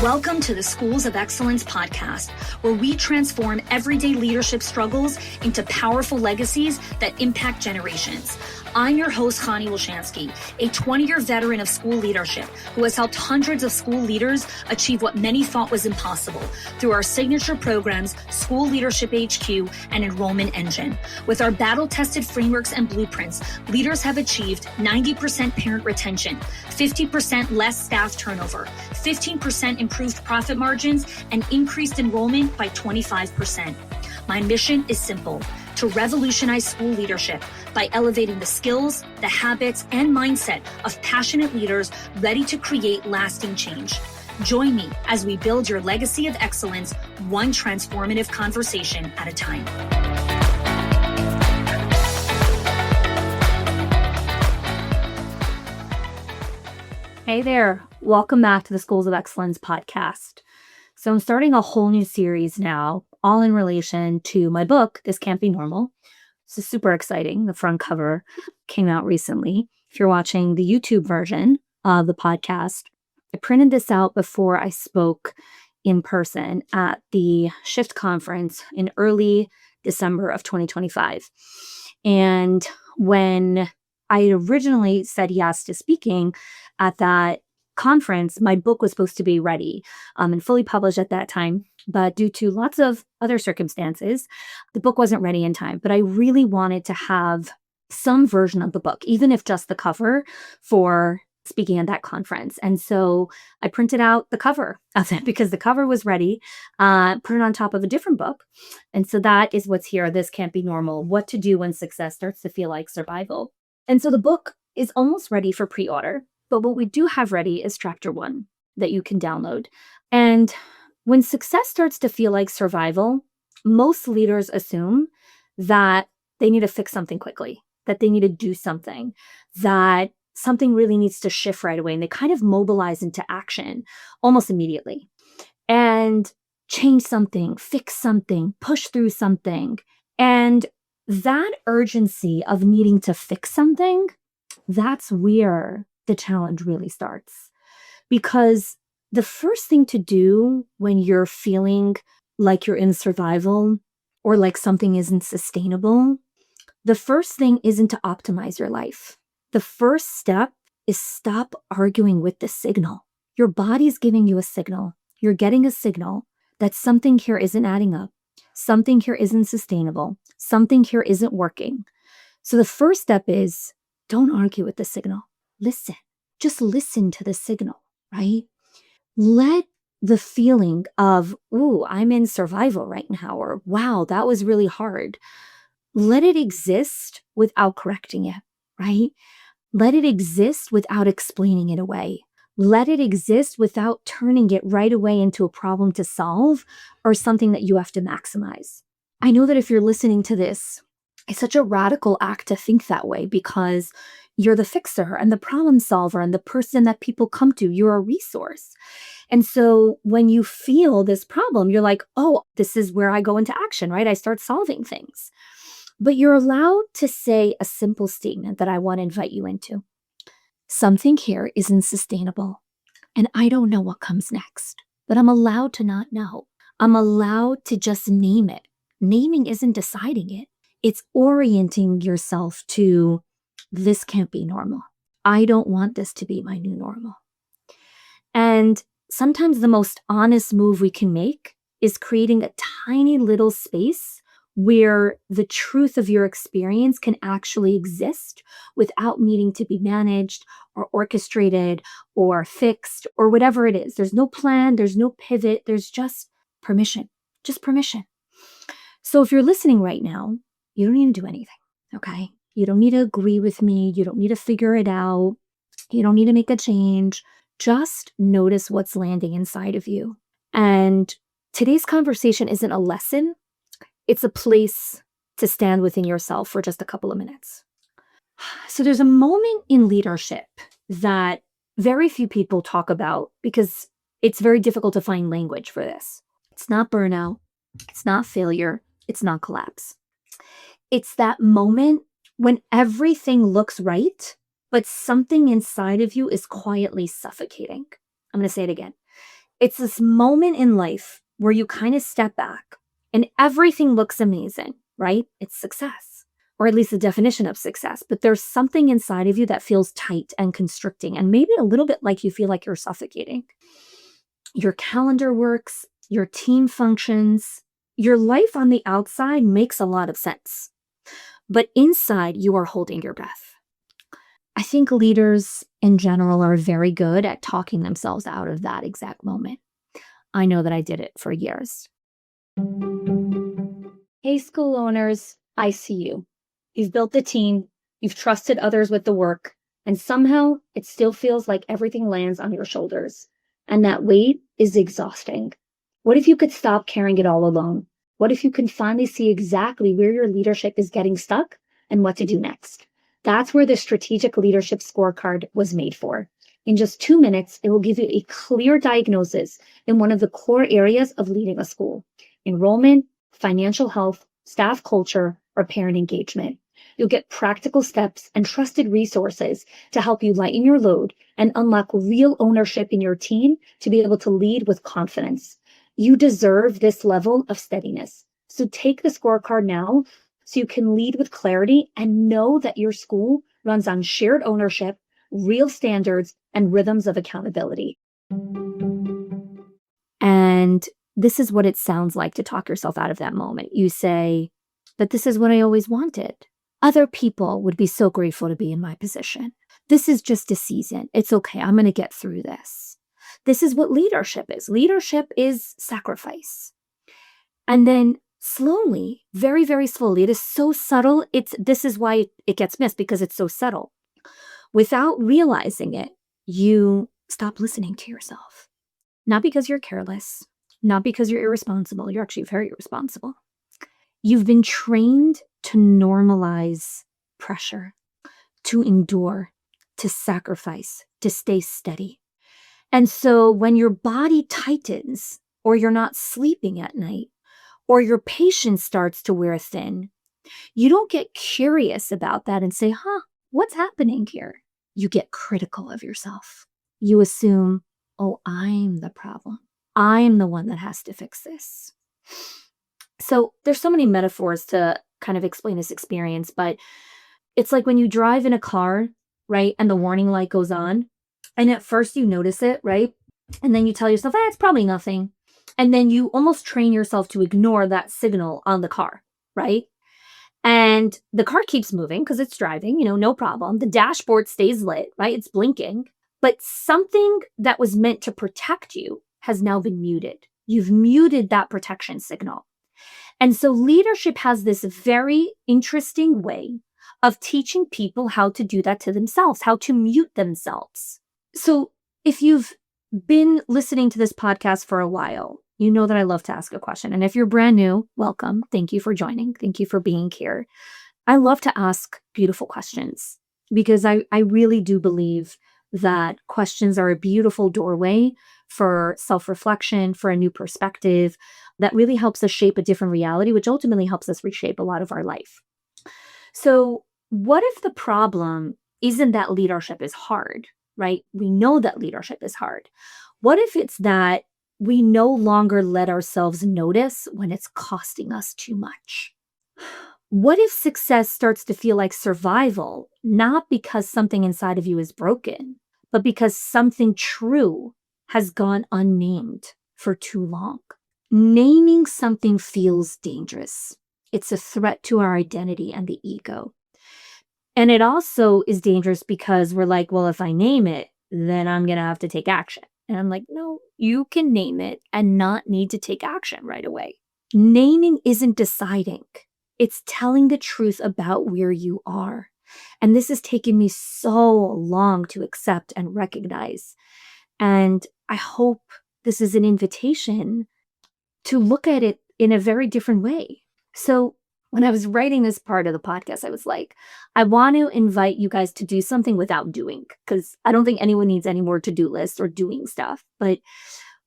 Welcome to the Schools of Excellence podcast, where we transform everyday leadership struggles into powerful legacies that impact generations. I'm your host, Chanie, a 20-year veteran of school leadership who has helped hundreds of school leaders achieve what many thought was impossible through our signature programs, School Leadership HQ and Enrollment Engine. With our battle-tested frameworks and blueprints, leaders have achieved 90% parent retention, 50% less staff turnover, 15% improved profit margins, and increased enrollment by 25%. My mission is simple: to revolutionize school leadership by elevating the skills, the habits, and mindset of passionate leaders ready to create lasting change. Join me as we build your legacy of excellence, one transformative conversation at a time. Hey there. Welcome back to the Schools of Excellence podcast. So I'm starting a whole new series now, all in relation to my book, This Can't Be Normal. This is super exciting. The front cover came out recently. If you're watching the YouTube version of the podcast, I printed this out before I spoke in person at the Shift conference in early December of 2025. And when I originally said yes to speaking at that conference, my book was supposed to be ready and fully published at that time. But due to lots of other circumstances, the book wasn't ready in time. But I really wanted to have some version of the book, even if just the cover, for speaking at that conference. And so I printed out the cover of it because the cover was ready, put it on top of a different book. And so that is what's here. This Can't Be Normal: What to Do When Success Starts to Feel Like Survival. And so the book is almost ready for pre-order. But what we do have ready is chapter 1 that you can download. And when success starts to feel like survival, most leaders assume that they need to fix something quickly, that they need to do something, that something really needs to shift right away. And they kind of mobilize into action almost immediately and change something, fix something, push through something. And that urgency of needing to fix something, that's where the challenge really starts. Because the first thing to do when you're feeling like you're in survival or like something isn't sustainable, the first thing isn't to optimize your life. The first step is stop arguing with the signal. Your body's giving you a signal. You're getting a signal that something here isn't adding up. Something here isn't sustainable. Something here isn't working. So the first step is don't argue with the signal. Listen. Just listen to the signal, right? Let the feeling of, ooh, I'm in survival right now, or wow, that was really hard. Let it exist without correcting it, right? Let it exist without explaining it away. Let it exist without turning it right away into a problem to solve or something that you have to maximize. I know that if you're listening to this, it's such a radical act to think that way because you're the fixer and the problem solver and the person that people come to. You're a resource. And so when you feel this problem, you're like, oh, this is where I go into action, right? I start solving things. But you're allowed to say a simple statement that I want to invite you into. Something here isn't sustainable. And I don't know what comes next, but I'm allowed to not know. I'm allowed to just name it. Naming isn't deciding it. It's orienting yourself to, this can't be normal. I don't want this to be my new normal. And sometimes the most honest move we can make is creating a tiny little space where the truth of your experience can actually exist without needing to be managed or orchestrated or fixed or whatever it is. There's no plan, there's no pivot, there's just permission, just permission. So if you're listening right now, you don't need to do anything, okay? You don't need to agree with me. You don't need to figure it out. You don't need to make a change. Just notice what's landing inside of you. And today's conversation isn't a lesson. It's a place to stand within yourself for just a couple of minutes. So there's a moment in leadership that very few people talk about because it's very difficult to find language for this. It's not burnout. It's not failure. It's not collapse. It's that moment when everything looks right, but something inside of you is quietly suffocating. I'm going to say it again. It's this moment in life where you kind of step back and everything looks amazing, right? It's success, or at least the definition of success. But there's something inside of you that feels tight and constricting, and maybe a little bit like you feel like you're suffocating. Your calendar works, your team functions, your life on the outside makes a lot of sense. But inside, you are holding your breath. I think leaders in general are very good at talking themselves out of that exact moment. I know that I did it for years. Hey, school owners, I see you. You've built the team, you've trusted others with the work, and somehow it still feels like everything lands on your shoulders. And that weight is exhausting. What if you could stop carrying it all alone? What if you can finally see exactly where your leadership is getting stuck and what to do next? That's where the strategic leadership scorecard was made for. In just 2 minutes, it will give you a clear diagnosis in one of the core areas of leading a school: enrollment, financial health, staff culture, or parent engagement. You'll get practical steps and trusted resources to help you lighten your load and unlock real ownership in your team to be able to lead with confidence. You deserve this level of steadiness. So take the scorecard now so you can lead with clarity and know that your school runs on shared ownership, real standards, and rhythms of accountability. And this is what it sounds like to talk yourself out of that moment. You say, but this is what I always wanted. Other people would be so grateful to be in my position. This is just a season. It's okay. I'm going to get through this. This is what leadership is. Leadership is sacrifice. And then slowly, very, very slowly, it is so subtle. This is why it gets missed, because it's so subtle. Without realizing it, you stop listening to yourself. Not because you're careless, not because you're irresponsible. You're actually very irresponsible. You've been trained to normalize pressure, to endure, to sacrifice, to stay steady. And so when your body tightens, or you're not sleeping at night, or your patience starts to wear thin, you don't get curious about that and say, what's happening here? You get critical of yourself. You assume, oh, I'm the problem. I'm the one that has to fix this. So there's so many metaphors to kind of explain this experience, but it's like when you drive in a car, right? And the warning light goes on, and at first you notice it, right? And then you tell yourself, it's probably nothing. And then you almost train yourself to ignore that signal on the car, right? And the car keeps moving because it's driving, no problem. The dashboard stays lit, right? It's blinking. But something that was meant to protect you has now been muted. You've muted that protection signal. And so leadership has this very interesting way of teaching people how to do that to themselves, how to mute themselves. So if you've been listening to this podcast for a while, you know that I love to ask a question. And if you're brand new, welcome. Thank you for joining. Thank you for being here. I love to ask beautiful questions because I really do believe that questions are a beautiful doorway for self-reflection, for a new perspective that really helps us shape a different reality, which ultimately helps us reshape a lot of our life. So what if the problem isn't that leadership is hard, right? We know that leadership is hard. What if it's that we no longer let ourselves notice when it's costing us too much? What if success starts to feel like survival, not because something inside of you is broken, but because something true has gone unnamed for too long? Naming something feels dangerous. It's a threat to our identity and the ego. And it also is dangerous because we're like, well, if I name it, then I'm going to have to take action. And I'm like, no, you can name it and not need to take action right away. Naming isn't deciding. It's telling the truth about where you are. And this has taken me so long to accept and recognize. And I hope this is an invitation to look at it in a very different way. So when I was writing this part of the podcast, I was like, I want to invite you guys to do something without doing, because I don't think anyone needs any more to-do lists or doing stuff. But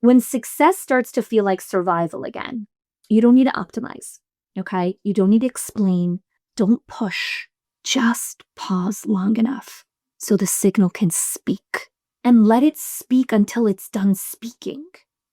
when success starts to feel like survival again, you don't need to optimize, okay? You don't need to explain. Don't push. Just pause long enough so the signal can speak, and let it speak until it's done speaking.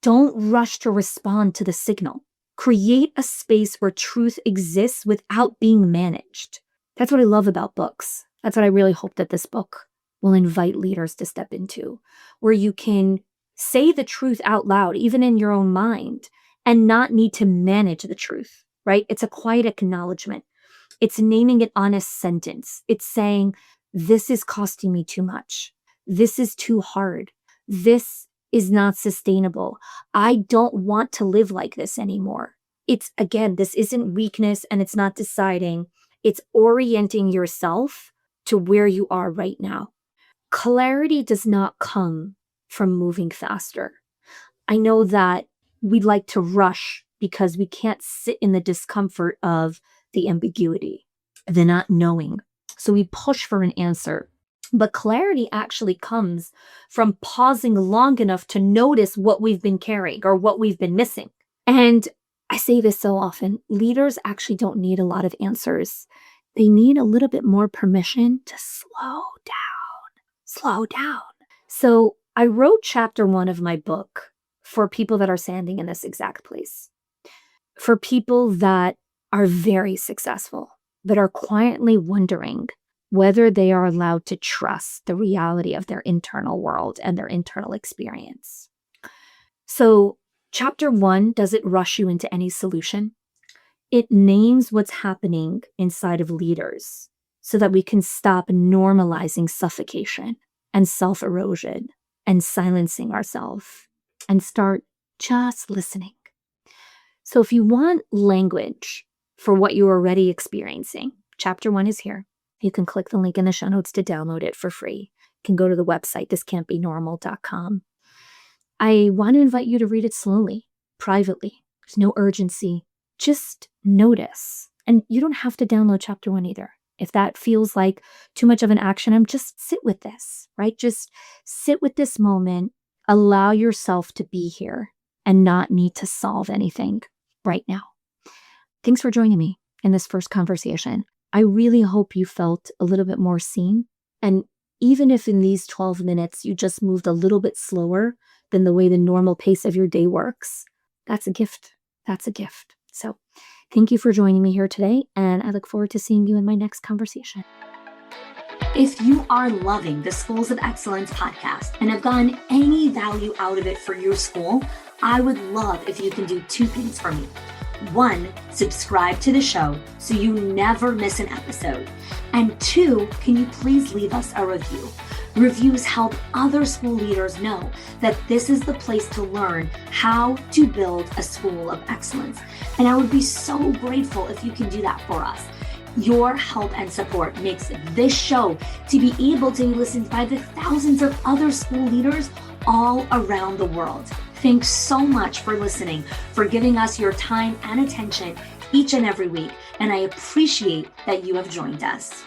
Don't rush to respond to the signal. Create a space where truth exists without being managed. That's what I love about books. That's what I really hope that this book will invite leaders to step into, where you can say the truth out loud, even in your own mind, and not need to manage the truth, right? It's a quiet acknowledgement. It's naming an honest sentence. It's saying, this is costing me too much. This is too hard. This is not sustainable. I don't want to live like this anymore. It's, again, this isn't weakness and it's not deciding. It's orienting yourself to where you are right now. Clarity does not come from moving faster. I know that we'd like to rush because we can't sit in the discomfort of the ambiguity, the not knowing. So we push for an answer. But clarity actually comes from pausing long enough to notice what we've been carrying or what we've been missing. And I say this so often, leaders actually don't need a lot of answers. They need a little bit more permission to slow down. So I wrote chapter 1 of my book for people that are standing in this exact place, for people that are very successful, but are quietly wondering whether they are allowed to trust the reality of their internal world and their internal experience. So chapter 1 doesn't rush you into any solution. It names what's happening inside of leaders so that we can stop normalizing suffocation and self-erosion and silencing ourselves and start just listening. So if you want language for what you're already experiencing, chapter 1 is here. You can click the link in the show notes to download it for free. You can go to the website, thiscan'tbenormal.com. I want to invite you to read it slowly, privately. There's no urgency. Just notice. And you don't have to download chapter 1 either. If that feels like too much of an action item, just sit with this, right? Just sit with this moment. Allow yourself to be here and not need to solve anything right now. Thanks for joining me in this first conversation. I really hope you felt a little bit more seen. And even if in these 12 minutes you just moved a little bit slower than the way the normal pace of your day works, that's a gift. That's a gift. So thank you for joining me here today, and I look forward to seeing you in my next conversation. If you are loving the Schools of Excellence podcast and have gotten any value out of it for your school, I would love if you can do 2 things for me. 1, subscribe to the show so you never miss an episode. And 2, can you please leave us a review? Reviews help other school leaders know that this is the place to learn how to build a school of excellence. And I would be so grateful if you can do that for us. Your help and support makes this show to be able to be listened by the thousands of other school leaders all around the world. Thanks so much for listening, for giving us your time and attention each and every week. And I appreciate that you have joined us.